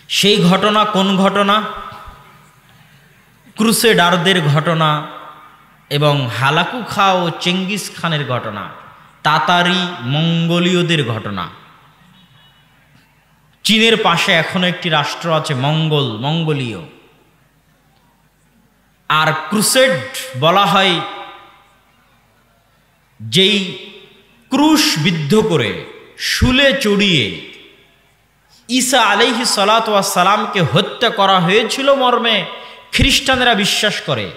সেই ঘটনা কোন ঘটনা? ক্রুসেডারদের ঘটনা এবং হালাকু খা ও চেঙ্গিস খানের ঘটনা, তাতারি মঙ্গোলীয়দের ঘটনা। চীনের পাশে এখনো একটি রাষ্ট্র আছে মঙ্গোলীয়। আর ক্রুসেড বলা হয় যেই ক্রুশ বিদ্ধ করে শুলে চড়িয়ে ঈসা আলাইহিস সালাতু ওয়াস সালামকে হত্যা করা হয়েছিল মর্মে খ্রিস্টানেরা বিশ্বাস করে।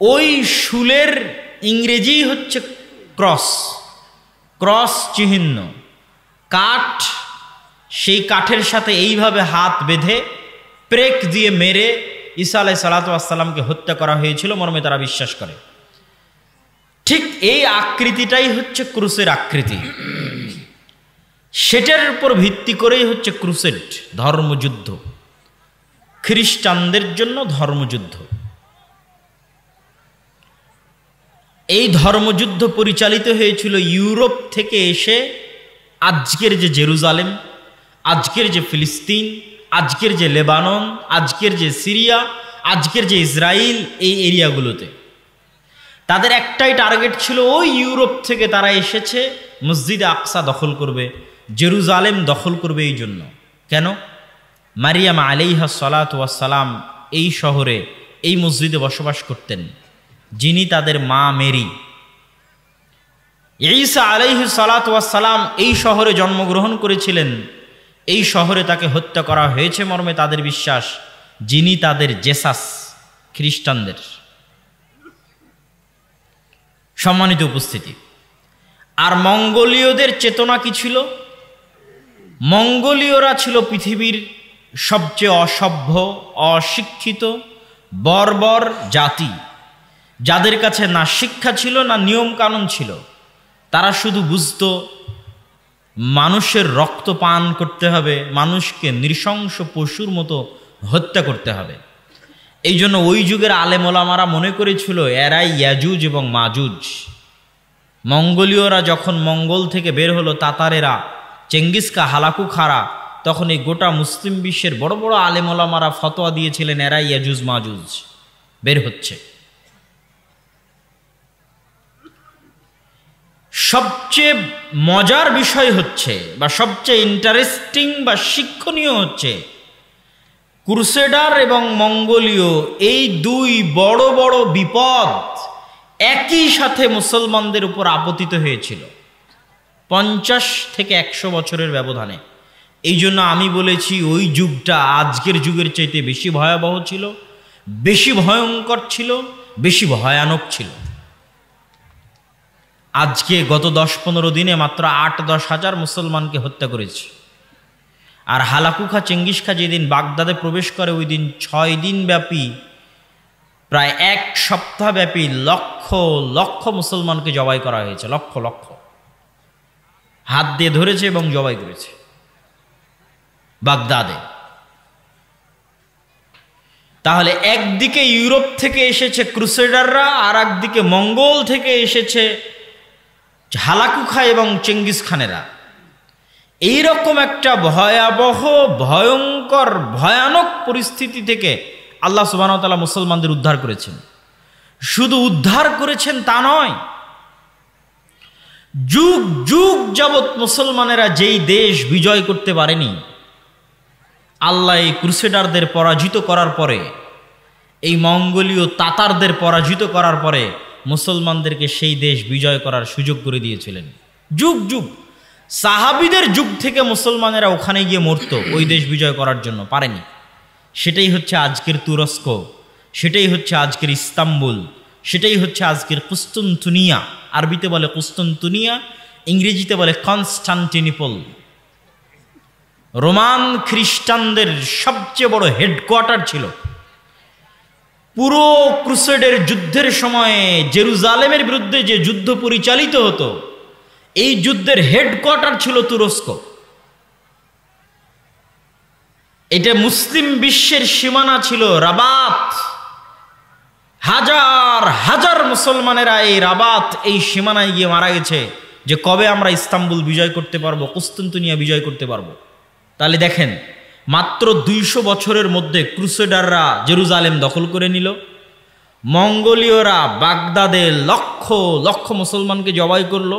ওই শুলের ইংরেজি হচ্ছে ক্রস চিহ্ন, কাঠ। সেই কাঠের সাথে এইভাবে হাত বেঁধে প্রেক দিয়ে মেরে ঈসা আলাইহিস সালাতু ওয়াস সালামকে হত্যা করা হয়েছিল মর্মে তারা বিশ্বাস করে। ঠিক এই আকৃতিটাই হচ্ছে ক্রুসের আকৃতি। সেটার উপর ভিত্তি করেই হচ্ছে ক্রুসেড, ধর্মযুদ্ধ, খ্রিস্টানদের জন্য ধর্মযুদ্ধ। এই ধর্মযুদ্ধ পরিচালিত হয়েছিল ইউরোপ থেকে এসে আজকের যে জেরুজালেম, আজকের যে ফিলিস্তিন, আজকের যে লেবানন, আজকের যে সিরিয়া, আজকের যে ইসরায়েল, এই এরিয়াগুলোতে তাদের একটাই টার্গেট ছিল, ওই ইউরোপ থেকে তারা এসেছে মসজিদে আকসা দখল করবে, জেরুজালেম দখল করবে। এই জন্য কেন? মারিয়াম আলাইহা সালাতু ওয়াস সালাম এই শহরে, এই মসজিদে বসবাস করতেন, যিনি তাদের মা মেরি। ঈসা আলাইহিস সালাতু ওয়াস সালাম এই শহরে জন্মগ্রহণ করেছিলেন, এই শহরে তাকে হত্যা করা হয়েছে মর্মে তাদের বিশ্বাস, যিনি তাদের জেসাস, খ্রিস্টানদের। সম্মানিত উপস্থিতি, আর মঙ্গোলীয়দের চেতনা কি ছিল? মঙ্গোলীয়রা ছিল পৃথিবীর সবচেয়ে অসভ্য, অশিক্ষিত, বর্বর জাতি, যাদের কাছে না শিক্ষা ছিল না নিয়ম কানুন ছিল। তারা শুধু বুঝত মানুষের রক্ত পান করতে হবে, মানুষকে নৃশংস পশুর মতো হত্যা করতে হবে। এই জন্য ওই যুগের আলেম ওলামারা মনে করেছিল এরাই ইয়াজুজ এবং মাজুজ। মঙ্গোলীয়রা যখন মঙ্গল থেকে বের হলো, তাতারেরা, চেঙ্গিস খা, হালাকু খারা, তখন এই গোটা মুসলিম বিশ্বের বড় বড় আলেম ওলামারা ফতোয়া দিয়েছিলেন এরাই ইয়াজুজ মাজুজ বের হচ্ছে। সবচেয়ে মজার বিষয় হচ্ছে, বা সবচেয়ে ইন্টারেস্টিং বা শিক্ষণীয় হচ্ছে, ক্রুসেডার এবং মঙ্গোলীয় এই দুই বড় বড় বিপদ একই সাথে মুসলমানদের উপর আপতিত হয়েছিল 50 থেকে 100 বছরের ব্যবধানে। এই জন্য আমি বলেছি ওই যুগটা আজকের যুগের চাইতে বেশি ভয়াবহ ছিল, বেশি ভয়ঙ্কর ছিল, বেশি ভয়ানক ছিল। আজকে গত 10-15 দিনে মাত্র 8-10 হাজার মুসলমানকে হত্যা করেছে। আর হালাকু খা, চেঙ্গিস খা যেদিন বাগদাদে প্রবেশ করে, ওই দিন 6 দিন ব্যাপী, প্রায় 1 সপ্তাহ ব্যাপী লক্ষ লক্ষ মুসলমানকে জবাই করা হয়েছে। লক্ষ লক্ষ হাত দিয়ে ধরেছে এবং জবাই করেছে বাগদাদে। তাহলে একদিকে ইউরোপ থেকে এসেছে ক্রুসেডাররা, আর একদিকে মঙ্গল থেকে এসেছে হালাকু খা এবং চেঙ্গিস খানেরা। এইরকম একটা ভয়াবহ, ভয়ঙ্কর, ভয়ানক পরিস্থিতি থেকে আল্লাহ সুবহানাহু ওয়া তাআলা মুসলমানদের উদ্ধার করেছেন। শুধু উদ্ধার করেছেন তা নয়, যুগ যুগ যাবৎ মুসলমানেরা যেই দেশ বিজয় করতে পারেনি, আল্লাহ এই ক্রুসেডারদের পরাজিত করার পরে, এই মঙ্গোলীয় তাতারদের পরাজিত করার পরে মুসলমানদেরকে সেই দেশ বিজয় করার সুযোগ করে দিয়েছিলেন। যুগ যুগ, সাহাবীদের যুগ থেকে মুসলমানেরা ওখানে গিয়ে মরত ওই দেশ বিজয় করার জন্য, পারেনি। সেটাই হচ্ছে আজকের তুরস্ক, সেটাই হচ্ছে আজকের ইস্তাম্বুল, সেটাই হচ্ছে আজকের কুস্তন্তনিয়া। আরবিতে বলে কুস্তন্তনিয়া, ইংরেজিতে বলে কনস্টান্টিনোপল। রোমান খ্রিস্টানদের সবচেয়ে বড় হেডকোয়ার্টার ছিল। পুরো ক্রুসেডের যুদ্ধের সময়ে জেরুজালেমের বিরুদ্ধে যে যুদ্ধ পরিচালিত হতো, এই যুদ্ধের হেডকোয়ার্টার ছিল তুরস্ক। এটা মুসলিম বিশ্বের সীমানা ছিল রাবাত। হাজার হাজার মুসলমানেরা এই রাবাত, এই সীমানায় গিয়ে মারা গেছে যে কবে আমরা ইস্তাম্বুল বিজয় করতে পারবো, কুস্তন্তনিয়া বিজয় করতে পারবো। তাহলে দেখেন, মাত্র 200 বছরের মধ্যে ক্রুসেডাররা জেরুজালেম দখল করে নিল। মঙ্গোলীয়রা বাগদাদে লক্ষ লক্ষ মুসলমানকে জবাই করল।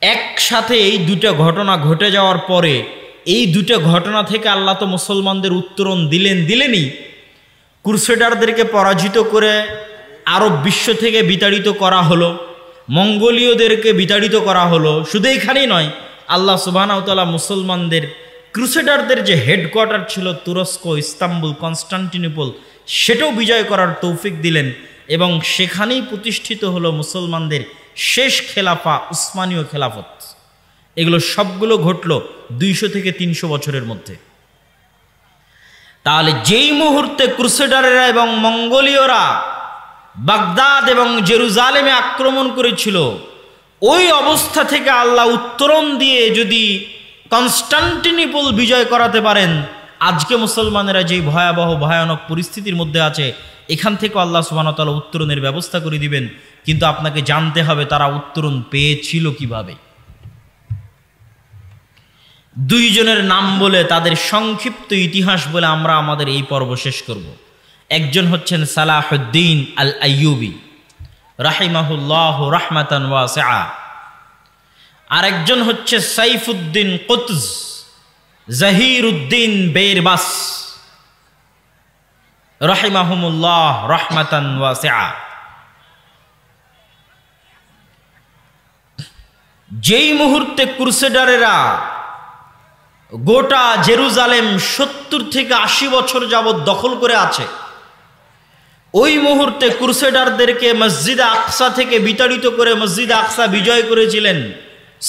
একসাথে এই দুটো ঘটনা ঘটে যাওয়ার পরে এই দুটো ঘটনা থেকে আল্লাহ তো মুসলমানদের উত্তরণ দিলেনই। ক্রুসেডারদেরকে পরাজিত করে আরব বিশ্ব থেকে বিতাড়িত করা হলো, মঙ্গোলীয়দেরকে বিতাড়িত করা হলো। শুধু এখানেই নয়, আল্লাহ সুবহানাহু ওয়া তাআলা মুসলমানদের ক্রুসেডারদের যে হেডকোয়ার্টার ছিল তুরস্ক, ইস্তাম্বুল, কনস্টান্টিনোপল, সেটাও বিজয় করার তৌফিক দিলেন এবং সেখানেই প্রতিষ্ঠিত হলো মুসলমানদের শেষ খেলাফা উসমানীয় খেলাফত। এগুলো সবগুলো ঘটল 200 থেকে 300 বছরের মধ্যে। তাহলে যেই মুহূর্তে ক্রুসেডারেরা এবং মঙ্গোলীয়রা বাগদাদ এবং জেরুজালেমে আক্রমণ করেছিল, ওই অবস্থা থেকে আল্লাহ উত্তরণ দিয়ে যদি কনস্টান্টিনোপল বিজয় করাতে পারেন, আজকে মুসলমানেরা যে ভয়াবহ ভয়ানক পরিস্থিতির মধ্যে আছে, এখান থেকে আল্লাহ সুবহানাহু ওয়া তাআলা উত্তরণের ব্যবস্থা করে দিবেন। কিন্তু আপনাকে জানতে হবে তারা উত্তরণ পেয়েছিল কিভাবে। দুইজনের নাম বলে, তাদের সংক্ষিপ্ত ইতিহাস বলে আমরা আমাদের এই পর্ব শেষ করব। একজন হচ্ছেন সালাহুদ্দিন আল আইয়ুবী রাহিমাহুল্লাহ রাহমাতান ওয়াসিআ, আরেকজন হচ্ছে সাইফুদ্দিন কুতজ জাহিরুদ্দিন বেরবাস রাহিমাহুমুল্লাহ রাহমাতান ওয়াসিআ। যেই মুহূর্তে ক্রুসেডারেরা গোটা জেরুজালেম 70 থেকে 80 বছর যাবৎ দখল করে আছে, ওই মুহূর্তে ক্রুসেডারদেরকে মসজিদে আকসা থেকে বিতাড়িত করে মসজিদে আকসা বিজয় করেছিলেন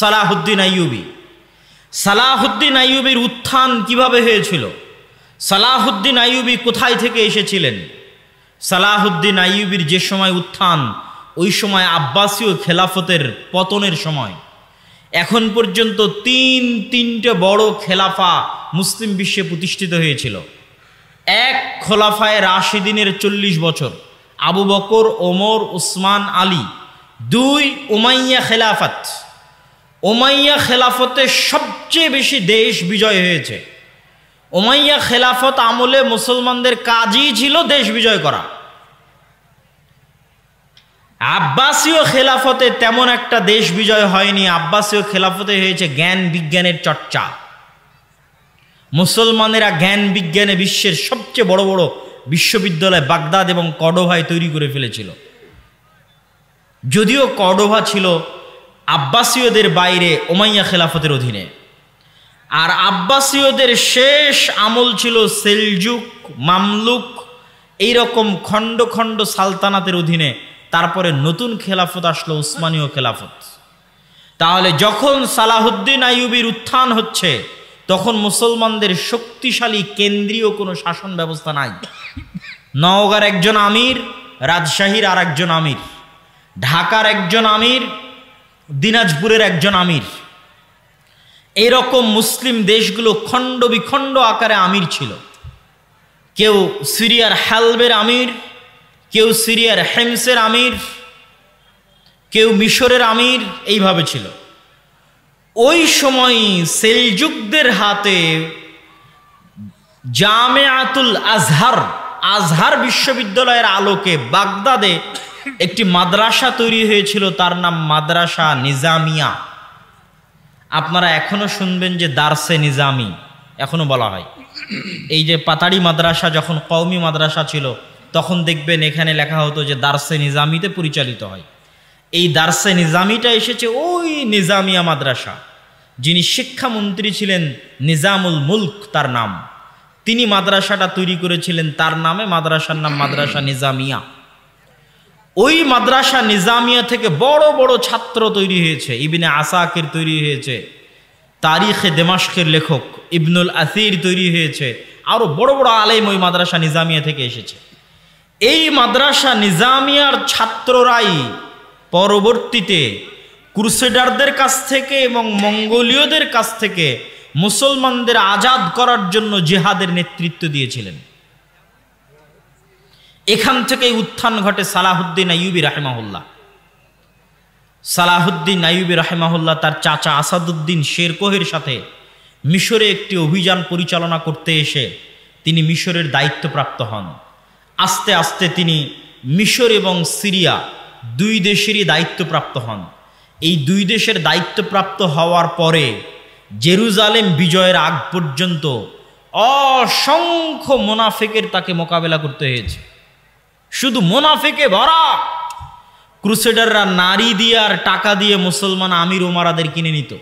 সালাহুদ্দিন আইয়ুবী। সালাহুদ্দিন আইয়ুবীর উত্থান কিভাবে হয়েছিল? সালাহুদ্দিন আইয়ুবী কোথায় থেকে এসেছিলেন? সালাহুদ্দিন আইয়ুবীর যে সময় উত্থান, ওই সময় আব্বাসীয় খেলাফতের পতনের সময়। এখন পর্যন্ত তিনটে বড় খেলাফা মুসলিম বিশ্বে প্রতিষ্ঠিত হয়েছিল। এক, খোলাফায়ে রাশিদিনের 40 বছর, আবু বকর, ওমর, উসমান, আলী। 2, উমাইয়া খেলাফত। উমাইয়া খেলাফতে সবচেয়ে বেশি দেশ বিজয় হয়েছে। উমাইয়া খেলাফত আমলে মুসলমানদের কাজই ছিল দেশ বিজয় করা। আব্বাসীয় খেলাফতে তেমন একটা দেশ বিজয় হয়নি। আব্বাসীয় খেলাফতে হয়েছে জ্ঞান বিজ্ঞানের চর্চা। মুসলমানেরা জ্ঞান বিজ্ঞানে বিশ্বের সবচেয়ে বড় বড় বিশ্ববিদ্যালয় বাগদাদ এবং কর্ডোভায় তৈরি করে ফেলেছিল। যদিও কর্ডোভা ছিল আব্বাসীয়দের বাইরে উমাইয়া খেলাফতের অধীনে, আর আব্বাসীয়দের শেষ আমল ছিল সেলজুক, মামলুক, এইরকম খণ্ড খণ্ড সালতানাতের অধীনে। তারপরে নতুন খেলাফত আসলো উসমানীয় খেলাফত। তাহলে যখন সালাহুদ্দিন আইয়ুবীর উত্থান হচ্ছে, তখন মুসলমানদের শক্তিশালী কেন্দ্রীয় কোনো শাসন ব্যবস্থা নাই। নওগাঁর একজন আমির, রাজশাহীর আর একজন আমির, ঢাকার একজন আমির, দিনাজপুরের একজন আমির, এরকম মুসলিম দেশগুলো খণ্ড বিখণ্ড আকারে আমির ছিল। কেউ সিরিয়ার হালবের আমির, কেউ সিরিয়ার হেমসের আমির, কেউ মিশরের আমির, এইভাবে ছিল। ওই সময় সেলজুকদের হাতে জামেআতুল আজহার, আজহার বিশ্ববিদ্যালয়ের আলোকে বাগদাদে একটি মাদ্রাসা তৈরি হয়েছিল, তার নাম মাদ্রাসা নিজামিয়া। আপনারা এখনো শুনবেন যে দারসে নিজামি এখনো বলা হয়। এই যে পাতাড়ি মাদ্রাসা যখন কওমি মাদ্রাসা ছিল, তখন দেখবেন এখানে লেখা হতো যে দারসে নিজামিতে পরিচালিত হয়। এই দারসে নিজামিটা এসেছে ওই নিজামিয়া মাদ্রাসা। যিনি শিক্ষামন্ত্রী ছিলেন নিজামুল মুলক তার নাম, তিনি মাদ্রাসাটা তৈরি করেছিলেন। তার নামে মাদ্রাসার নাম মাদ্রাসা নিজামিয়া। ওই মাদ্রাসা নিজামিয়া থেকে বড় বড় ছাত্র তৈরি হয়েছে। ইবনে আসাকির তৈরি হয়েছে, তারিখে দেমাশকের লেখক ইবনুল আসির তৈরি হয়েছে, আরো বড় বড় আলেম ওই মাদ্রাসা নিজামিয়া থেকে এসেছে। এই মাদ্রাসা নিজামিয়ার ছাত্ররাই পরবর্তীতে ক্রুসেডারদের কাছ থেকে এবং মঙ্গোলীয়দের কাছ থেকে মুসলমানদের আজাদ করার জন্য জিহাদের নেতৃত্ব দিয়েছিলেন। এখান থেকেই উত্থান ঘটে সালাহুদ্দিন আইয়ুবী রাহিমাহুল্লাহ। সালাহুদ্দিন আইয়ুবী রাহিমাহুল্লাহ তার চাচা আসাদুদ্দিন শেরকোহের সাথে মিশরে একটি অভিযান পরিচালনা করতে এসে তিনি মিশরের দায়িত্বপ্রাপ্ত হন। আস্তে আস্তে তিনি মিশর এবং সিরিয়া দুই দেশেরই দায়িত্বপ্রাপ্ত হন। এই দুই দেশের দায়িত্বপ্রাপ্ত হওয়ার পরে জেরুজালেম বিজয়ের আগ পর্যন্ত অসংখ্য মুনাফিকের তাকে মোকাবেলা করতে হয়েছে। শুধু মুনাফিকে ভরা। ক্রুসেডাররা নারী দিয়ে আর টাকা দিয়ে মুসলমান আমির ওমারাদের কিনে নিত।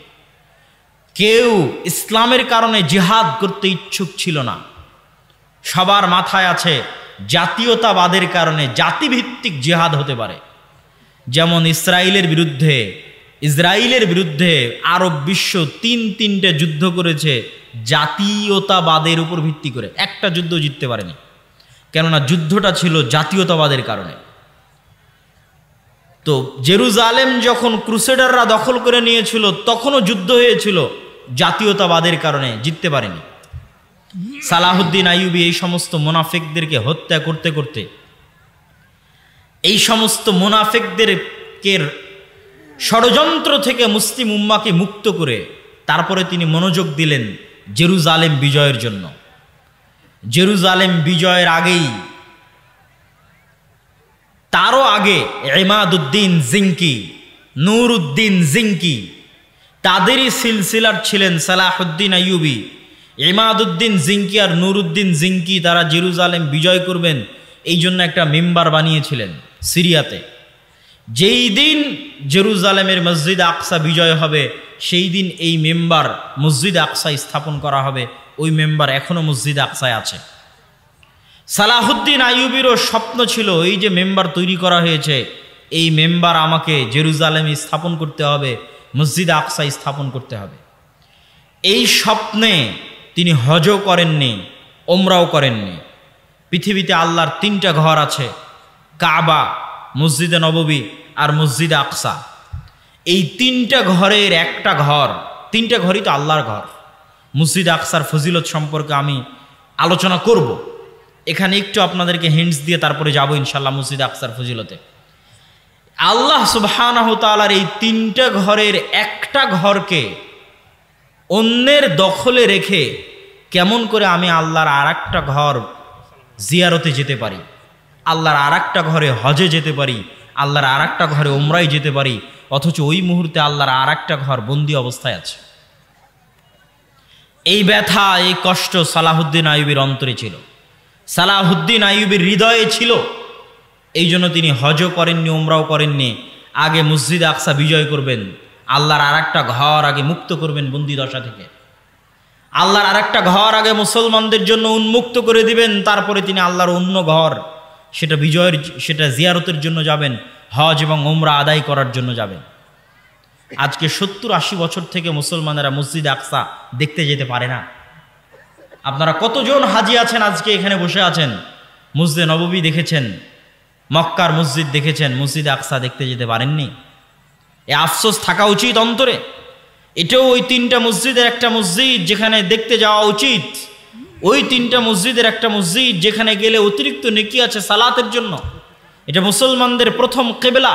কেউ ইসলামের কারণে জিহাদ করতে ইচ্ছুক ছিল না। সবার মাথায় আছে জাতীয়তাবাদের কারণে জাতিভিত্তিক জিহাদ হতে পারে। যেমন ইসরায়েলের বিরুদ্ধে আরব বিশ্ব তিনটে যুদ্ধ করেছে জাতীয়তাবাদের উপর ভিত্তি করে, একটা যুদ্ধ জিততে পারেনি, কেননা যুদ্ধটা ছিল জাতীয়তাবাদের কারণে। তো জেরুজালেম যখন ক্রুসেডাররা দখল করে নিয়েছিল তখনও যুদ্ধ হয়েছিল জাতীয়তাবাদের কারণে, জিততে পারেনি। সালাহুদ্দিন আইয়ুবী এই সমস্ত মুনাফিকদেরকে হত্যা করতে করতে, এই সমস্ত মুনাফিকদেরকে ষড়যন্ত্র থেকে মুসলিম উম্মাকে মুক্ত করে তারপরে তিনি মনোযোগ দিলেন জেরুজালেম বিজয়ের জন্য। জেরুজালেম বিজয়ের আগেই, তারও আগে ইমাদউদ্দিন জিঙ্কি, নূরউদ্দিন জিঙ্কি, তাদেরই সিলসিলার ছিলেন সালাহুদ্দিন আইয়ুবী। ইমাদউদ্দিন জিঙ্কি আর নূরউদ্দিন জিঙ্কি তারা জেরুজালেম বিজয় করবেন এই জন্য একটা মেম্বার বানিয়েছিলেন সিরিয়াতে। যেই দিন জেরুজালেমের মসজিদ আকসা বিজয় হবে সেই দিন এই মেম্বার মসজিদ আকসায় স্থাপন করা হবে। ওই মেম্বার এখনো মসজিদ আকসায় আছে। সালাহুদ্দিন আইয়ুবীরও স্বপ্ন ছিল এই যে মেম্বার তৈরি করা হয়েছে, এই মেম্বার আমাকে জেরুজালেমে স্থাপন করতে হবে, মসজিদ আকসায় স্থাপন করতে হবে। এই স্বপ্নে তিনি হজও করেননি, ওমরাও করেননি। পৃথিবীতে আল্লাহর তিনটা ঘর আছে, কাবা, মসজিদে নববী আর মসজিদে আকসা। এই তিনটা ঘরের একটা ঘর, তিনটা ঘরই তো আল্লাহর ঘর। মসজিদ আকসার ফজিলত সম্পর্কে আমি আলোচনা করব, এখানে একটু আপনাদেরকে হিন্টস দিয়ে তারপরে যাব ইনশাল্লাহ মসজিদ আকসার ফজিলতে। আল্লাহ সুবহানাহু তাআলার এই তিনটা ঘরের একটা ঘরকে অন্যের দখলে রেখে কেমন করে আমি আল্লাহর আর একটা ঘর জিয়ারতে যেতে পারি, আল্লাহর আর একটা ঘরে হজে যেতে পারি, আল্লাহর আর একটা ঘরে ওমরায় যেতে পারি, অথচ ওই মুহূর্তে আল্লাহর আর একটা ঘর বন্দী অবস্থায় আছে। এই ব্যথা, এই কষ্ট সালাহুদ্দিন আইয়ুবীর অন্তরে ছিল, সালাহুদ্দিন আইয়ুবীর হৃদয়ে ছিল। এই জন্য তিনি হজও করেননি, ওমরাও করেননি। আগে মসজিদ আকসা বিজয় করবেন, আল্লাহর আর একটা ঘর আগে মুক্ত করবেন বন্দী দশা থেকে, আল্লাহর আর একটা ঘর আগে মুসলমানদের জন্য উন্মুক্ত করে দিবেন, তারপরে তিনি আল্লাহর অন্য ঘর সেটা জিয়ারতের জন্য যাবেন, হজ এবং ওমরা আদায় করার জন্য যাবেন। আজকে 70-80 বছর থেকে মুসলমানেরা মসজিদ আকসা দেখতে যেতে পারে না। আপনারা কতজন হাজি আছেন আজকে এখানে বসে আছেন, মসজিদে নববী দেখেছেন, মক্কার মসজিদ দেখেছেন, মসজিদ আকসা দেখতে যেতে পারেননি। এ আফসোস থাকা উচিত অন্তরে। এটাও ওই তিনটা মসজিদের একটা মসজিদ যেখানে দেখতে যাওয়া উচিত, ওই তিনটা মসজিদের একটা মসজিদ যেখানে গেলে অতিরিক্ত নেকি আছে সালাতের জন্য। এটা মুসলমানদের প্রথম কিবলা,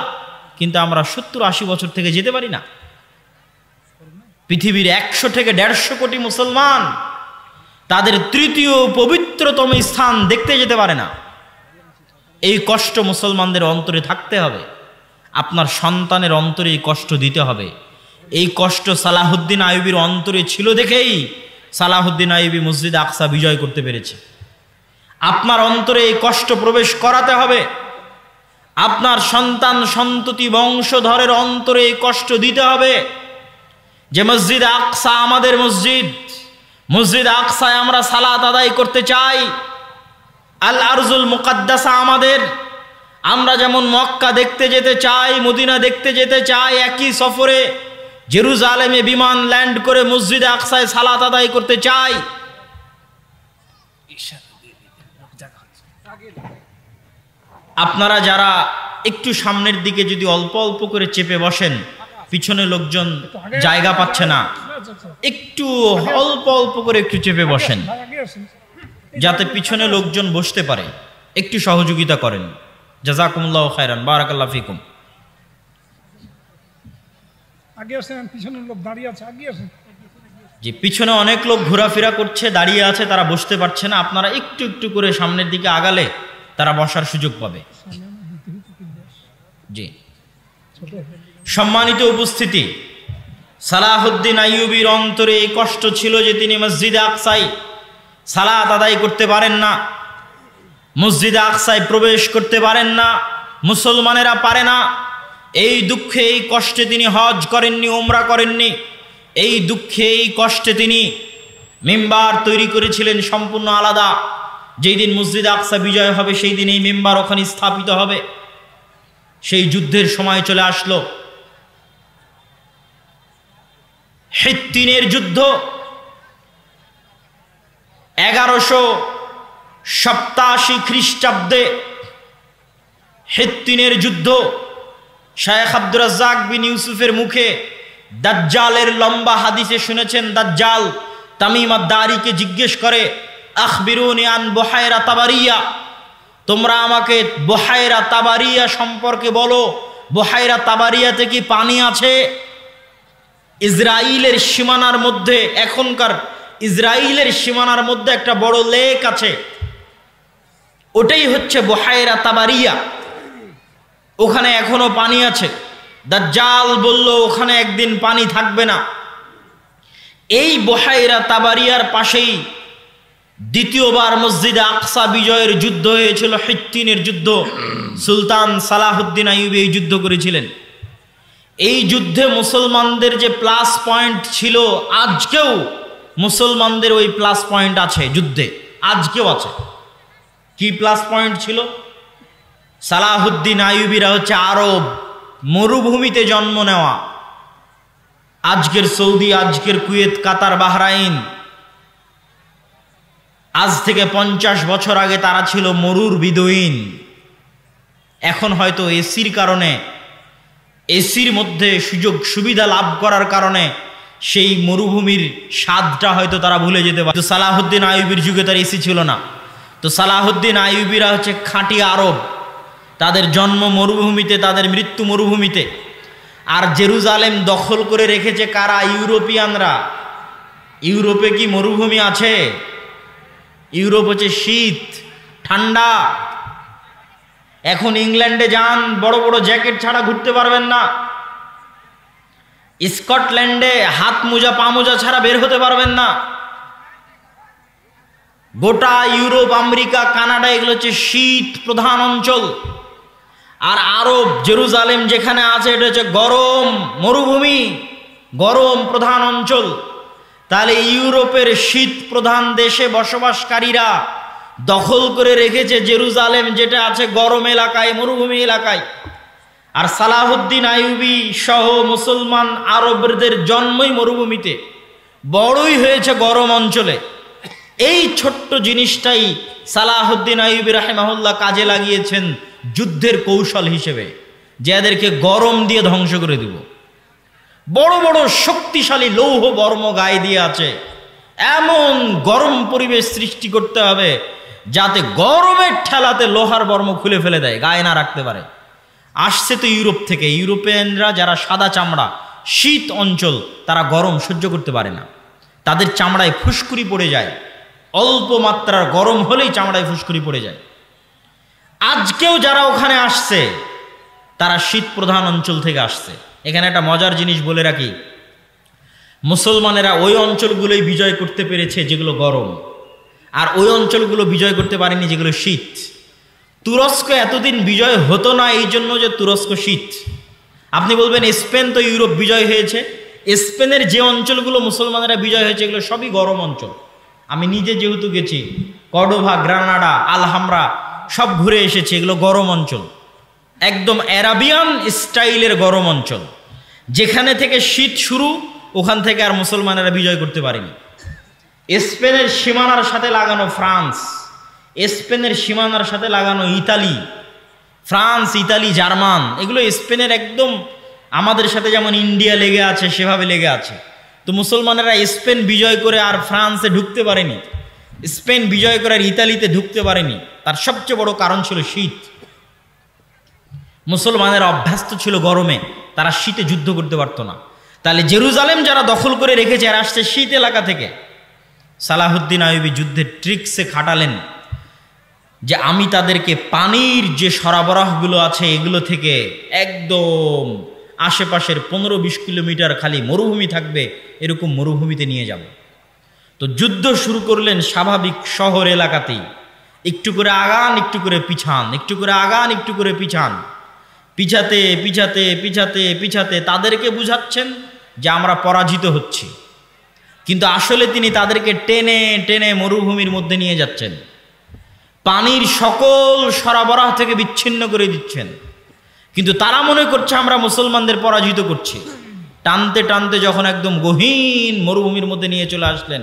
কিন্তু আমরা 70-80 বছর থেকে যেতে পারি না। পৃথিবীর 100 থেকে 150 কোটি মুসলমান তাদের তৃতীয় পবিত্রতম স্থান দেখতে যেতে পারে না। এই কষ্ট মুসলমানদের অন্তরে থাকতে হবে, আপনার সন্তানের অন্তরে এই কষ্ট দিতে হবে। এই কষ্ট সালাহুদ্দিন আইয়ুবীর অন্তরে ছিল দেখেই সালাহুদ্দিন আইয়ুবী মসজিদ আকসা বিজয় করতে পেরেছে। আপনার অন্তরে এই কষ্ট প্রবেশ করাতে হবে, আপনার সন্তান সন্ততি বংশধরের অন্তরে এই কষ্ট দিতে হবে যে মসজিদ আকসা আমাদের মসজিদ, মসজিদ আকসায় আমরা সালাত আদায় করতে চাই। আল আরজুল মুকাদ্দাসা আমাদের, আমরা যেমন মক্কা দেখতে যেতে চাই, মদিনা দেখতে যেতে চাই, একই সফরে জেরুজালেমে বিমান ল্যান্ড করে মসজিদে আকসায় সালাত আদায় করতে চাই। আপনারা যারা একটু সামনের দিকে যদি অল্প অল্প করে চেপে বসেন, পিছনে লোকজন জায়গা পাচ্ছে না, একটু অল্প অল্প করে একটু চেপে বসেন যাতে পিছনে লোকজন বসতে পারে। একটু সহযোগিতা করেন। জাযাকুমুল্লাহু খায়রান, বারাকাল্লাহু ফিকুম। আগে আসেন, পিছনের লোক দাঁড়িয়ে আছে, আগে আসেন। যে পিছনে অনেক লোক ঘোরাফেরা করছে, দাঁড়িয়ে আছে, তারা বসতে পারছে না, আপনারা একটু একটু করে সামনের দিকে আগালে তারা বসার সুযোগ পাবে। জি, সম্মানিত উপস্থিতি, সালাহুদ্দিন আইয়ুবীর অন্তরে এই কষ্ট ছিল যে তিনি মসজিদে আকসায় সালাত আদায় করতে পারেন না, মসজিদে আকসায় প্রবেশ করতে পারেন না, মুসলমানেরা পারে না। এই দুঃখে, এই কষ্টে তিনি হজ করেননি, উমরা করেননি। এই দুঃখে, এই কষ্টে তিনি মিম্বার তৈরি করেছিলেন সম্পূর্ণ আলাদা। যেই দিন মসজিদে আকসা বিজয় হবে সেই দিন এই মিম্বার ওখানে স্থাপিত হবে। সেই যুদ্ধের সময় চলে আসলো, হিত্তিনের যুদ্ধ। 1187 খ্রিস্টাব্দে হিত্তিনের যুদ্ধ। শায়েখ আব্দুর রাজ্জাক বিন ইউসুফের মুখে দাজ্জালের লম্বা হাদিসে শুনেছেন, দাজ্জাল তামিম আদ-দারিকে জিজ্ঞেস করে, আখবিরুনি আন বুহায়রা তাবারিয়া, তোমরা আমাকে বুহায়রা তাবারিয়া সম্পর্কে বলো, বুহায়রা তাবারিয়াতে কি পানি আছে? ইসরায়েলের সীমানার মধ্যে, এখনকার ইসরায়েলের সীমানার মধ্যে একটা বড় লেক আছে, ওটাই হচ্ছে বুহায়রা তাবারিয়া, ওখানে এখনো পানি আছে। দাজ্জাল বলল ওখানে একদিন পানি থাকবে না। এই বুহায়রা তাবারিয়ার পাশেই দ্বিতীয়বার মসজিদে আকসা বিজয়ের যুদ্ধ হয়েছিল, হিত্তিনের যুদ্ধ। সুলতান সালাহুদ্দিন আইয়ুবী এই যুদ্ধ করেছিলেন। এই যুদ্ধে মুসলমানদের যে প্লাস পয়েন্ট ছিল, আজকেও মুসলমানদের ওই প্লাস পয়েন্ট আছে যুদ্ধে, আজকেও আছে। কি প্লাস পয়েন্ট ছিল? সালাহুদ্দিন আইয়ুবীরা হচ্ছে আরব মরুভূমিতে জন্ম নেওয়া। আজকের সৌদি, আজকের কুয়েত, কাতার, বাহরাইন, আজ থেকে 50 বছর আগে তারা ছিল মরুর বিদুইন। এখন হয়তো এসির কারণে, এসির মধ্যে সুযোগ সুবিধা লাভ করার কারণে সেই মরুভূমির স্বাদটা হয়তো তারা ভুলে যেতে পারে। তো সালাহুদ্দিন আইয়ুবীর যুগে তার এসি ছিল না। তো সালাহুদ্দিন আইয়ুবীরা হচ্ছে খাঁটি আরব, তাদের জন্ম মরুভূমিতে, তাদের মৃত্যু মরুভূমিতে। আর জেরুজালেম দখল করে রেখেছে কারা? ইউরোপিয়ানরা। ইউরোপে কি মরুভূমি আছে? ইউরোপ হচ্ছে শীত, ঠান্ডা। এখন ইংল্যান্ডে যান, বড় বড় জ্যাকেট ছাড়া ঘুরতে পারবেন না। স্কটল্যান্ডে হাত মোজা, পা মোজা ছাড়া বের হতে পারবেন না। গোটা ইউরোপ, আমেরিকা, কানাডা, এগুলো হচ্ছে শীত প্রধান অঞ্চল। আর আরব জেরুজালেম যেখানে আছে এটা হচ্ছে গরম মরুভূমি, গরম প্রধান অঞ্চল। তাহলে ইউরোপের শীত প্রধান দেশে বসবাসকারীরা দখল করে রেখেছে জেরুজালেম, যেটা আছে গরম এলাকায়, মরুভূমি এলাকায়। আর সালাহুদ্দিন আইয়ুবী সহ মুসলমান আরবদের জন্মই মরুভূমিতে, বড়ই হয়েছে গরম অঞ্চলে। এই ছোট্ট জিনিসটাই সালাহুদ্দিন আইয়ুবী রাহিমাহুল্লাহ কাজে লাগিয়েছেন যুদ্ধের কৌশল হিসেবে, যে এদেরকে গরম দিয়ে ধ্বংস করে দিব। বড় বড় শক্তিশালী লৌহ বর্ম গায়ে দিয়ে আছে, এমন গরম পরিবেশ সৃষ্টি করতে হবে যাতে গরমের ঠেলাতে লোহার বর্ম খুলে ফেলে দেয়, গায়ে না রাখতে পারে। আসছে তো ইউরোপ থেকে। ইউরোপিয়ানরা যারা সাদা চামড়া, শীত অঞ্চল, তারা গরম সহ্য করতে পারে না, তাদের চামড়ায় ফুসকুড়ি পড়ে যায়। অল্প মাত্রার গরম হলেই চামড়ায় ফুসকুড়ি পড়ে যায়। আজকেও যারা ওখানে আসছে তারা শীত প্রধান অঞ্চল থেকে আসছে। এখানে একটা মজার জিনিস বলে রাখি, মুসলমানেরা ওই অঞ্চলগুলোই বিজয় করতে পেরেছে যেগুলো গরম, আর ওই অঞ্চলগুলো বিজয় করতে পারেনি যেগুলো শীত। তুরস্ক এতদিন বিজয় হতো না এই জন্য যে তুরস্ক শীত। আপনি বলবেন স্পেন তো ইউরোপ বিজয় হয়েছে। স্পেনের যে অঞ্চলগুলো মুসলমানেরা বিজয় হয়েছে এগুলো সবই গরম অঞ্চল। আমি নিজে যেহেতু গেছি, কর্ডোভা, গ্রানাডা, আলহামরা সব ঘুরে এসেছি, এগুলো গরম অঞ্চল, একদম অ্যারাবিয়ান স্টাইলের গরম অঞ্চল। যেখানে থেকে শীত শুরু, ওখান থেকে আর মুসলমানেরা বিজয় করতে পারেনি। স্পেনের সীমানার সাথে লাগানো ফ্রান্স, স্পেনের সীমানার সাথে লাগানো ইতালি, ফ্রান্স, ইতালি, জার্মান, এগুলো স্পেনের একদম আমাদের সাথে যেমন ইন্ডিয়া লেগে আছে সেভাবে লেগে আছে। তো মুসলমানেরা স্পেন বিজয় করে আর ফ্রান্সে ঢুকতে পারেনি, স্পেন বিজয় করে আর ইতালিতে ঢুকতে পারেনি। তার সবচেয়ে বড় কারণ ছিল শীত। মুসলমানেরা অভ্যস্ত ছিল গরমে, তারা শীতে যুদ্ধ করতে পারতো না। তাহলে জেরুজালেম যারা দখল করে রেখেছে আর আসছে শীত এলাকা থেকে। সালাহুদ্দিন আইয়ুবী যুদ্ধের ট্রিক্সে খাটালেন যে আমি তাদেরকে পানির যে সরবরাহগুলো আছে এগুলো থেকে একদম আশেপাশের 15-20 কিলোমিটার খালি মরুভূমি থাকবে এরকম মরুভূমিতে নিয়ে যাব। তো যুদ্ধ শুরু করলেন স্বাভাবিক শহর এলাকাতেই, একটু করে আগান একটু করে পিছান, একটু করে আগান একটু করে পিছান, পিছাতে পিছাতে পিছাতে পিছাতে তাদেরকে বুঝাচ্ছেন যে আমরা পরাজিত হচ্ছি, কিন্তু আসলে তিনি তাদেরকে টেনে টেনে মরুভূমির মধ্যে নিয়ে যাচ্ছেন, পানির সকল সরবরাহ থেকে বিচ্ছিন্ন করে দিচ্ছেন, কিন্তু তারা মনে করছে আমরা মুসলমানদের পরাজিত করছি। টানতে টানতে যখন একদম গহীন মরুভূমির মধ্যে নিয়ে চলে আসলেন,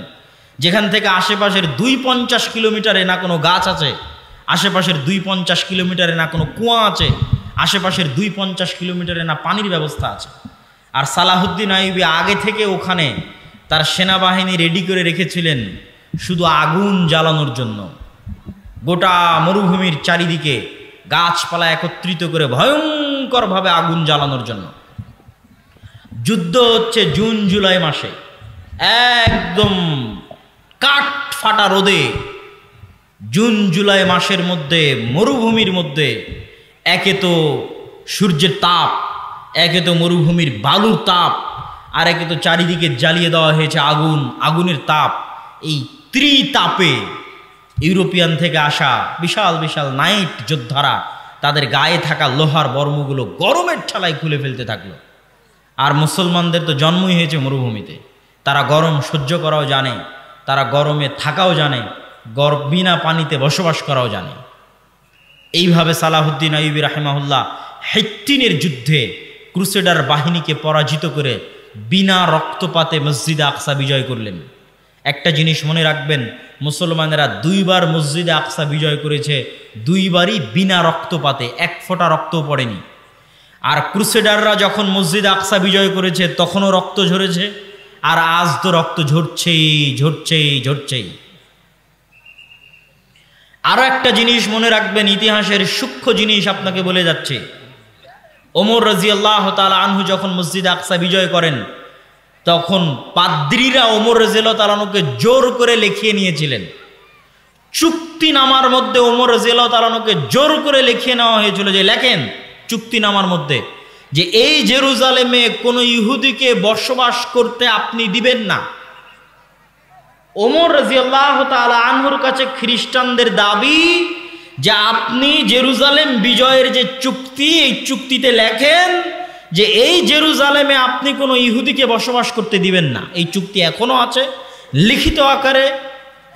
যেখান থেকে আশেপাশের 250 কিলোমিটারে না কোনো গাছ আছে, আশেপাশের 250 কিলোমিটারে না কোনো কুয়া আছে, আশেপাশের 250 কিলোমিটারে না পানির ব্যবস্থা আছে। আর সালাহুদ্দিন আইয়ুবী আগে থেকে ওখানে তার সেনাবাহিনী রেডি করে রেখেছিলেন শুধু আগুন জ্বালানোর জন্য। গোটা মরুভূমির চারিদিকে গাছপালা একত্রিত করে ভয়ঙ্করভাবে আগুন জ্বালানোর জন্য। যুদ্ধ হচ্ছে জুন জুলাই মাসে, একদম কাঠ ফাটা রোদে জুন জুলাই মাসের মধ্যে মরুভূমির মধ্যে একে তো সূর্যের তাপ, একে তো মরুভূমির বালুর তাপ, আর একে তো চারিদিকে জ্বালিয়ে দেওয়া হয়েছে আগুন, আগুনের তাপ। এই ত্রিতাপে ইউরোপিয়ান থেকে আসা বিশাল বিশাল নাইট যোদ্ধারা তাদের গায়ে থাকা লোহার বর্মগুলো গরমের ঠেলায় খুলে ফেলতে থাকলো। আর মুসলমানদের তো জন্মই হয়েছে মরুভূমিতে, তারা গরম সহ্য করাও জানে, তারা গরমে থাকাও জানে, বিনা পানিতে বসবাস করাও জানে। এইভাবে সালাহুদ্দিন আইয়ুবী রাহিমাহুল্লাহ হিত্তিনের যুদ্ধে ক্রুসেডার বাহিনীকে পরাজিত করে বিনা রক্তপাতে মসজিদে আকসা বিজয় করলেন। একটা জিনিস মনে রাখবেন, মুসলমানেরা 2 বার মসজিদে আকসা বিজয় করেছে, 2 বারই বিনা রক্তপাতে, 1 ফোঁটা রক্তও পড়েনি। আর ক্রুসেডাররা যখন মসজিদে আকসা বিজয় করেছে তখনও রক্ত ঝরেছে, আর আজ তো রক্ত ঝরছেই ঝরছেই ঝরছেই। আরো একটা জিনিস মনে রাখবেন, ইতিহাসের সূক্ষ্ম জিনিস আপনাকে বলে যাচ্ছে। ওমর রাদিয়াল্লাহু তাআলা আনহু যখন মসজিদে আকসা বিজয় করেন তখন পাদ্রীরা ওমর রাদিয়াল্লাহু তাআলা আনহুকে জোর করে লিখিয়ে নিয়েছিলেন। চুক্তিনামার মধ্যে ওমর রাদিয়াল্লাহু তাআলা আনহুকে জোর করে লিখিয়ে নেওয়া হয়েছিল যে লেখেন চুক্তিনামার মধ্যে যে এই জেরুজালেমে কোনো ইহুদিকে বসবাস করতে আপনি দিবেন না। ওমর রাদিয়াল্লাহু তাআলা আনহুর কাছে খ্রিস্টানদের দাবি যে আপনি জেরুজালেম বিজয়ের যে চুক্তি, এই চুক্তিতে লেখেন যে এই জেরুজালেমে আপনি কোনো ইহুদিকে বসবাস করতে দিবেন না। এই চুক্তি এখনো আছে লিখিত আকারে,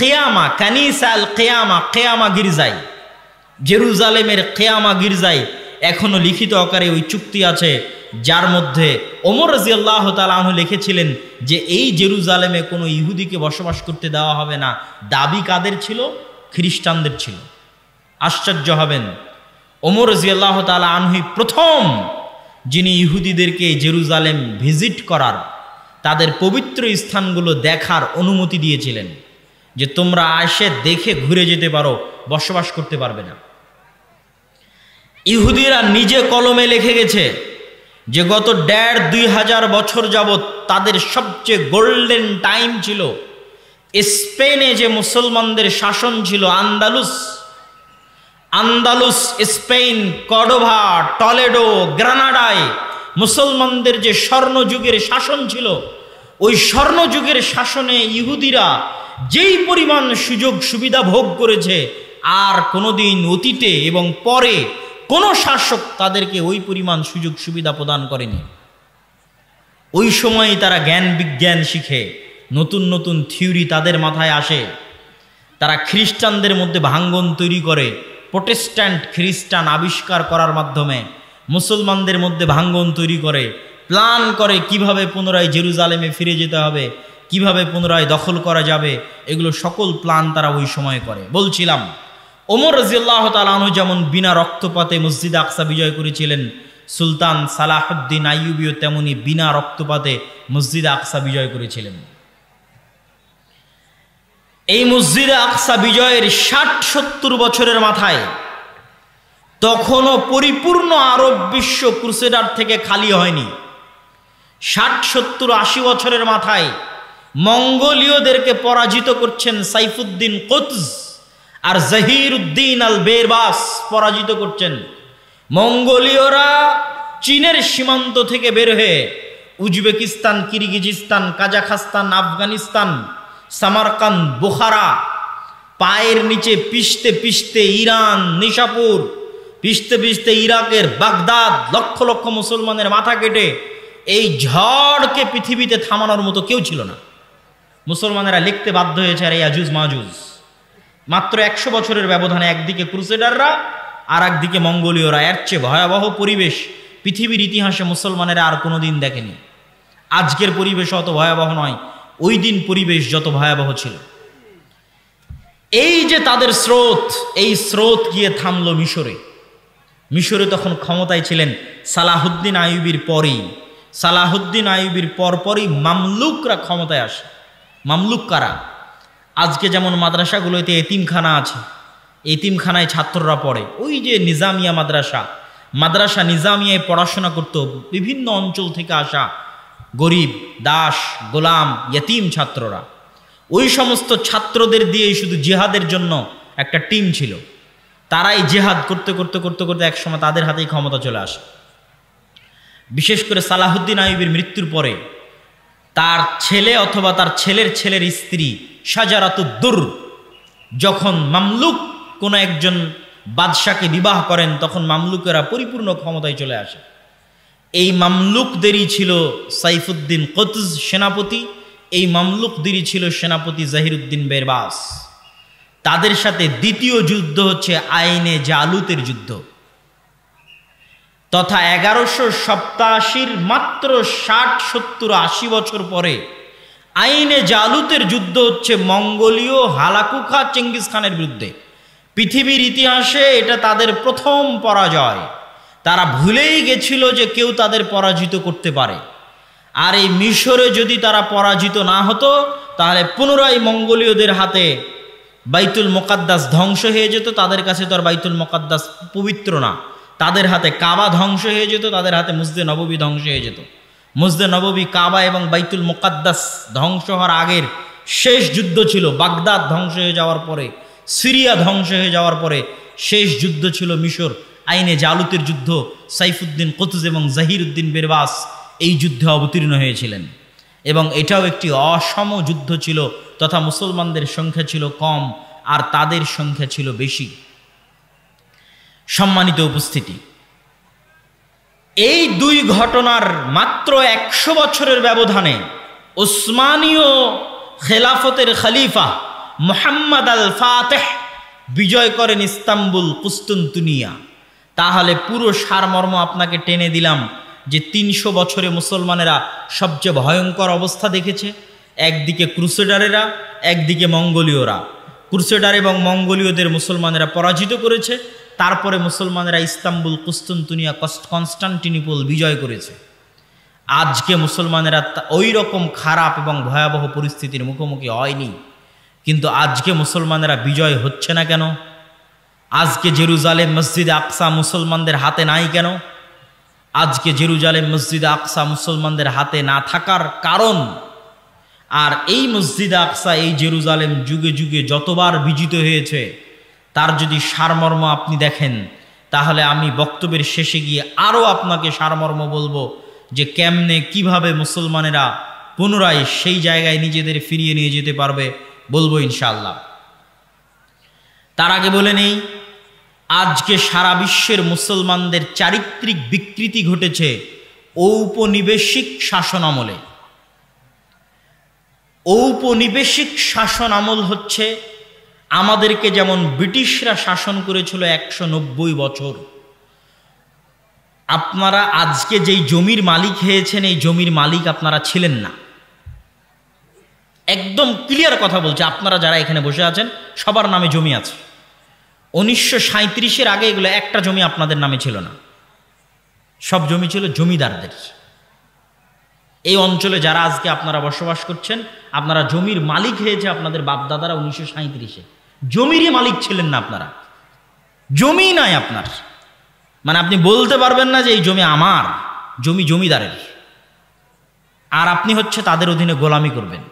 কিয়ামা কানিসা আল কিয়ামা, কিয়ামা গির্জায়, জেরুজালেমের কিয়ামা গির্জায় এখনো লিখিত আকারে ওই চুক্তি আছে, যার মধ্যে ওমর রাদিয়াল্লাহু তাআলা আনহু লিখেছিলেন যে এই জেরুজালেমে কোনো ইহুদিকে বসবাস করতে দেওয়া হবে না। দাবি কাদের ছিল? খ্রিস্টানদের ছিল। আশ্চর্য হবেন, ওমর রাদিয়াল্লাহু তাআলা আনহু প্রথম যিনি ইহুদিদেরকে জেরুজালেম ভিজিট করার, তাদের পবিত্র স্থানগুলো দেখার অনুমতি দিয়েছিলেন যে তোমরা এসে দেখে ঘুরে যেতে পারো, বসবাস করতে পারবে না। ইহুদিরা নিজে কলমে লিখে গেছে যে গত 1,500-2,000 বছর যাবৎ তাদের সবচেয়ে গোল্ডেন টাইম ছিল স্পেনে যে মুসলমানদের শাসন ছিল, আন্দালুস, স্পেন, কর্ডোভা, টলেডো, গ্রানাডায় মুসলমানদের যে স্বর্ণযুগের শাসন ছিল, ওই স্বর্ণযুগের শাসনে ইহুদিরা যেই পরিমাণ সুযোগ সুবিধা ভোগ করেছে আর কোনোদিন অতীতে এবং পরে কোনো শাসক তাদেরকে ওই পরিমাণ সুযোগ সুবিধা প্রদান করেনি। ওই সময় তারা জ্ঞান বিজ্ঞান শিখে, নতুন নতুন থিওরি তাদের মাথায় আসে, তারা খ্রিস্টানদের মধ্যে ভাঙ্গন তৈরি করে, প্রোটেস্ট্যান্ট খ্রিস্টান আবিষ্কার করার মাধ্যমে মুসলমানদের মধ্যে ভাঙ্গন তৈরি করে, প্ল্যান করে কিভাবে পুনরায় জেরুজালেমে ফিরে যেতে হবে, কিভাবে পুনরায় দখল করা যাবে, এগুলো সকল প্ল্যান তারা ওই সময় করে। বলছিলাম ওমর রাদিয়াল্লাহু তাআলা আনহু যেমন বিনা রক্তপাতে মসজিদে আকসা বিজয় করেছিলেন, সুলতান সালাহুদ্দিন আইয়ুবীও তেমনি বিনা রক্তপাতে মসজিদে আকসা বিজয় করেছিলেন। এই মসজিদে আকসা বিজয়ের 60-70 বছরের মাথায় তখনও পরিপূর্ণ আরব বিশ্ব ক্রুসেডার থেকে খালি হয়নি। 60-70-80 বছরের মাথায় মঙ্গোলীয়দেরকে পরাজিত করছেন সাইফুদ্দিন কুতজ, আর জহিরুদ্দিন আল বেরবাস পরাজিত করছেন। মঙ্গোলীয়রা চীনের সীমান্ত থেকে বের হয়ে Uzbekistan, Kyrgyzstan, Kazakhstan, Afghanistan, Samarkand, Bukhara পায়ের নিচে পিষতে পিষতে ইরান, নিশাপুর পিষতে পিষতে ইরাকের বাগদাদ, লক্ষ লক্ষ মুসলমানের মাথা কেটে এই ঝড়কে পৃথিবীতে থামানোর মতো কেউ ছিল না। মুসলমানেরা লিখতে বাধ্য হয়েছে আর ইয়াজুজ মাজুজ। মাত্র 100 বছরের ব্যবধানে একদিকে ক্রুসেডাররা আর একদিকে মঙ্গোলীয়রা। এর চেয়ে ভয়াবহ পরিবেশ পৃথিবীর ইতিহাসে মুসলমানেরা আর কোনোদিন দেখেনি। আজকের পরিবেশ অত ভয়াবহ নয়, ওই দিন পরিবেশ যত ভয়াবহ ছিল। এই যে তাদের স্রোত, এই স্রোত গিয়ে থামলো মিশরে। মিশরে তখন ক্ষমতায় ছিলেন সালাহুদ্দিন আইয়ুবীর পরেই। সালাহুদ্দিন আইয়ুবীর পরপরই মামলুকরা ক্ষমতায় আসে। মামলুক কারা? আজকে যেমন মাদ্রাসাগুলোতে এতিমখানা আছে, এতিমখানায় ছাত্ররা পড়ে, ওই যে নিজামিয়া মাদ্রাসা নিজামিয়ায় পড়াশোনা করত বিভিন্ন অঞ্চল থেকে আসা গরিব, দাস, গোলাম, ইয়েতিম ছাত্ররা। ওই সমস্ত ছাত্রদের দিয়েই শুধু জিহাদের জন্য একটা টিম ছিল। তারাই জিহাদ করতে করতে করতে করতে একসময় তাদের হাতেই ক্ষমতা চলে আসে। বিশেষ করে সালাহুদ্দিন আইয়ুবীর মৃত্যুর পরে তার ছেলে অথবা তার ছেলের ছেলের স্ত্রী শাজারাতুদ্দুর যখন মামলুক কোনো একজন বাদশাকে বিবাহ করেন, তখন মামলুকেরা পরিপূর্ণ ক্ষমতায় চলে আসে। এই মামলুকদেরই ছিল সাইফুদ্দিন কুতজ সেনাপতি, এই মামলুকদেরই ছিল সেনাপতি জহিরুদ্দিন বেরবাস। তাদের সাথে দ্বিতীয় যুদ্ধ হচ্ছে আইনে জালুতের যুদ্ধ, তথা 1187 মাত্র 60-70-80 বছর পরে আইনে জালুতের যুদ্ধ হচ্ছে মঙ্গোলীয় হালাকু খা চেঙ্গিস খানের বিরুদ্ধে। পৃথিবীর ইতিহাসে এটা তাদের প্রথম পরাজয়। তারা ভুলেই গেছিল যে কেউ তাদের পরাজিত করতে পারে। আর এই মিশরে যদি তারা পরাজিত না হতো, তাহলে পুনরায় মঙ্গোলীয়দের হাতে বাইতুল মুকাদ্দাস ধ্বংস হয়ে যেত। তাদের কাছে তো আর বাইতুল মুকাদ্দাস পবিত্র না। তাদের হাতে কাবা ধ্বংস হয়ে যেত, তাদের হাতে মসজিদে নববী ধ্বংস হয়ে যেত। মসজিদে নববী, কাবা এবং বাইতুল মুকাদ্দাস ধ্বংস হওয়ার আগের শেষ যুদ্ধ ছিল বাগদাদ ধ্বংস হয়ে যাওয়ার পরে, সিরিয়া ধ্বংস হয়ে যাওয়ার পরে শেষ যুদ্ধ ছিল মিশর আইনে জালুতের যুদ্ধ। সাইফুদ্দিন কুতজ এবং জহিরুদ্দিন বেরবাস এই যুদ্ধে অবতীর্ণ হয়েছিলেন এবং এটাও একটি অসম যুদ্ধ ছিল, তথা মুসলমানদের সংখ্যা ছিল কম আর তাদের সংখ্যা ছিল বেশি। সম্মানিত উপস্থিতি, এই দুই ঘটনার মাত্র 100 বছরের ব্যবধানে ওসমানীয় খেলাফতের খলিফা মুহাম্মদ আল ফাতেহ বিজয় করেন ইস্তাম্বুল, কুস্তুনতুনিয়া। তাহলে পুরো সারমর্ম আপনাকে টেনে দিলাম যে 300 বছরে মুসলমানেরা সবচেয়ে ভয়ঙ্কর অবস্থা দেখেছে। একদিকে ক্রুসেডারেরা, একদিকে মঙ্গোলীয়রা। ক্রুসেডার এবং মঙ্গোলীয়দের মুসলমানেরা পরাজিত করেছে, তারপরে মুসলমানেরা ইস্তাম্বুল, কুস্তুনতুনিয়া, কনস্টান্টিনোপল বিজয় করেছে। আজকে মুসলমানেরা ওই রকম খারাপ এবং ভয়াবহ পরিস্থিতির মুখোমুখি হয়নি, কিন্তু আজকে মুসলমানেরা বিজয় হচ্ছে না কেন? আজকে জেরুজালেম মসজিদে আকসা মুসলমানদের হাতে নাই কেন? আজকে জেরুজালেম মসজিদে আকসা মুসলমানদের হাতে না থাকার কারণ, আর এই মসজিদে আকসা, এই জেরুজালেম যুগে যুগে যতবার বিজিত হয়েছে, তার যদি সারমর্ম আপনি দেখেন, তাহলে আমি বক্তব্যের শেষে গিয়ে আরও আপনাকে সারমর্ম বলবো যে কেমনে কিভাবে মুসলমানেরা পুনরায় সেই জায়গায় নিজেদের ফিরিয়ে নিয়ে যেতে পারবে, বলবো ইনশাআল্লাহ। তার আগে বলে নেই, আজকে সারা বিশ্বের মুসলমানদের চারিত্রিক বিকৃতি ঘটেছে ঔপনিবেশিক শাসন আমলে। ঔপনিবেশিক শাসন আমল হচ্ছে আমাদেরকে যেমন ব্রিটিশরা শাসন করেছিল 190 বছর। আপনারা আজকে যেই জমির মালিক হয়েছেন, এই জমির মালিক আপনারা ছিলেন না। একদম ক্লিয়ার কথা বলছে, আপনারা যারা এখানে বসে আছেন সবার নামে জমি আছে। 1937-এর আগে এগুলো একটা জমি আপনাদের নামে ছিল না, সব জমি ছিল জমিদারদের। এই অঞ্চলে যারা আজকে আপনারা বসবাস করছেন, আপনারা জমির মালিক হয়েছে আপনাদের বাপদাদারা 1937-এ। জমিরই মালিক ছিলেন না আপনারা, জমি নাই আপনার। মানে আপনি বলতে পারবেন না যে এই জমি আমার, জমি জমিদারের। আর আপনি হচ্ছে তাদের অধীনে গোলামি করবেন।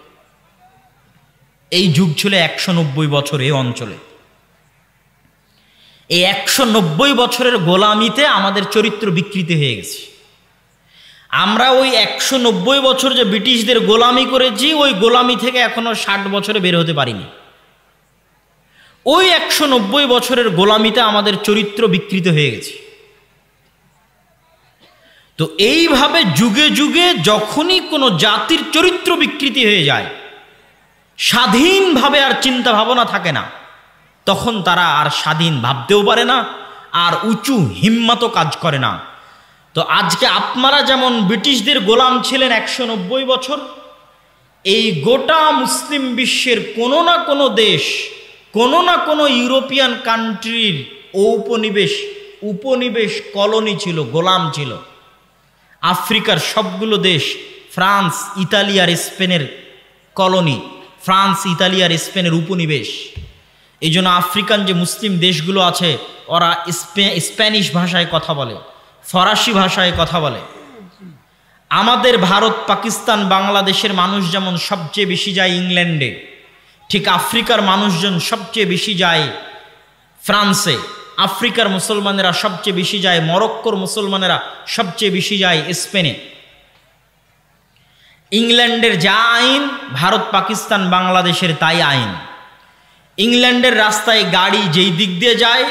এই যুগ ছিল 190 বছর এই অঞ্চলে। এই 190 বছরের গোলামিতে আমাদের চরিত্র বিকৃতি হয়ে গেছে। আমরা ওই 190 বছর যে ব্রিটিশদের গোলামি করেছি, ওই গোলামি থেকে এখনো 60 বছরে বের হতে পারিনি। ওই 190 বছরের গোলামিতে আমাদের চরিত্র বিকৃত হয়ে গেছে। তো এইভাবে যুগে যুগে যখনই কোনো জাতির চরিত্র বিকৃতি হয়ে যায়, স্বাধীনভাবে আর চিন্তা ভাবনা থাকে না, তখন তারা আর স্বাধীন ভাবতেও পারে না, আর উঁচু হিম্মতও কাজ করে না। তো আজকে আপনারা যেমন ব্রিটিশদের গোলাম ছিলেন 190 বছর, এই গোটা মুসলিম বিশ্বের কোনো না কোনো দেশ, কোনো না কোনো ইউরোপিয়ান কান্ট্রির উপনিবেশ কলোনি ছিল, গোলাম ছিল। আফ্রিকার সবগুলো দেশ ফ্রান্স, ইতালি আর স্পেনের কলোনি, ফ্রান্স, ইতালি আর স্পেনের উপনিবেশ। এই জন্য আফ্রিকান যে মুসলিম দেশগুলো আছে, ওরা স্প্যানিশ ভাষায় কথা বলে, ফরাসি ভাষায় কথা বলে। আমাদের ভারত, পাকিস্তান, বাংলাদেশের মানুষ যেমন সবচেয়ে বেশি যায় ইংল্যান্ডে, ঠিক আফ্রিকার মানুষজন সবচেয়ে বেশি যায় ফ্রান্সে, আফ্রিকার মুসলমানেরা সবচেয়ে বেশি যায়, মরক্কোর মুসলমানেরা সবচেয়ে বেশি যায় স্পেনে। ইংল্যান্ডের যা আইন, ভারত, পাকিস্তান, বাংলাদেশের তাই আইন। ইংল্যান্ডের রাস্তায় গাড়ি যেই দিক দিয়ে যায়,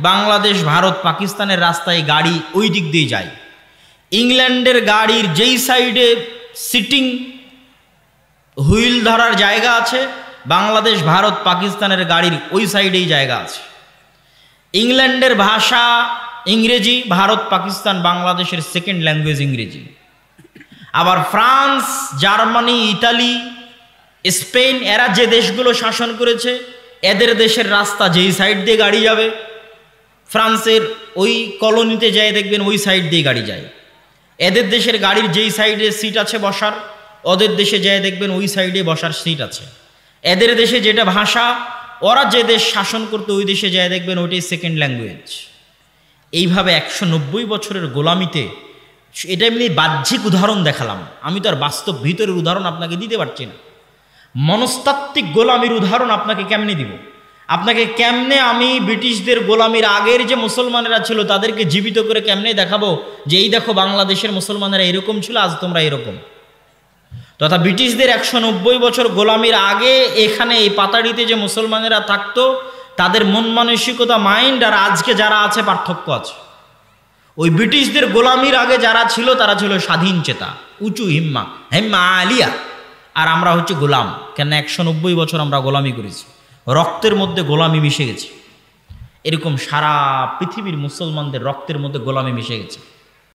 বাংলাদেশ, ভারত, পাকিস্তানের রাস্তায় গাড়ি ওই দিক দিয়ে যায়। ইংল্যান্ডের গাড়ির যেই সাইডে সিটিং হুইল ধরার জায়গা আছে, বাংলাদেশ, ভারত, পাকিস্তানের গাড়ির ওই সাইডেই জায়গা আছে। ইংল্যান্ডের ভাষা ইংরেজি, ভারত, পাকিস্তান, বাংলাদেশের সেকেন্ড ল্যাঙ্গুয়েজ ইংরেজি। আবার ফ্রান্স, জার্মানি, ইতালি, স্পেন, এরা যে দেশগুলো শাসন করেছে, এদের দেশের রাস্তা যেই সাইড দিয়ে গাড়ি যাবে, ফ্রান্সের ওই কলোনিতে যায় দেখবেন ওই সাইড দিয়ে গাড়ি যায়। এদের দেশের গাড়ির যেই সাইডে সিট আছে বসার, ওদের দেশে যায় দেখবেন ওই সাইডে বসার সিট আছে। এদের দেশে যেটা ভাষা, ওরা যে দেশ শাসন করতো ওই দেশে যায় দেখবেন ওইটাই সেকেন্ড ল্যাঙ্গুয়েজ। এইভাবে 190 বছরের গোলামিতে, এটা এমনি বাহ্যিক উদাহরণ দেখালাম, আমি তো আর বাস্তব ভিতরের উদাহরণ আপনাকে দিতে পারছি না। মনস্তাত্ত্বিক গোলামির উদাহরণ আপনাকে কেমনে দিব? আপনাকে কেমনে আমি ব্রিটিশদের গোলামির আগের যে মুসলমানেরা ছিল তাদেরকে জীবিত করে কেমনে দেখাবো যে এই দেখো বাংলাদেশের মুসলমানেরা এরকম ছিল, আজ তোমরা এরকম। তথা ব্রিটিশদের 190 বছর গোলামির আগে এখানে এই পাতাড়িতে যে মুসলমানেরা থাকতো, তাদের মন মানসিকতা, মাইন্ড আর আজকে যারা আছে পার্থক্য আছে। ওই ব্রিটিশদের গোলামির আগে যারা ছিল তারা ছিল স্বাধীন চেতা, উঁচু হিম্মা আলিয়া, আর আমরা হচ্ছে গোলাম। কেন 190 বছর আমরা গোলামি করেছি, রক্তের মধ্যে গোলামি মিশে গেছে। এরকম সারা পৃথিবীর মুসলমানদের রক্তের মধ্যে গোলামি মিশে গেছে।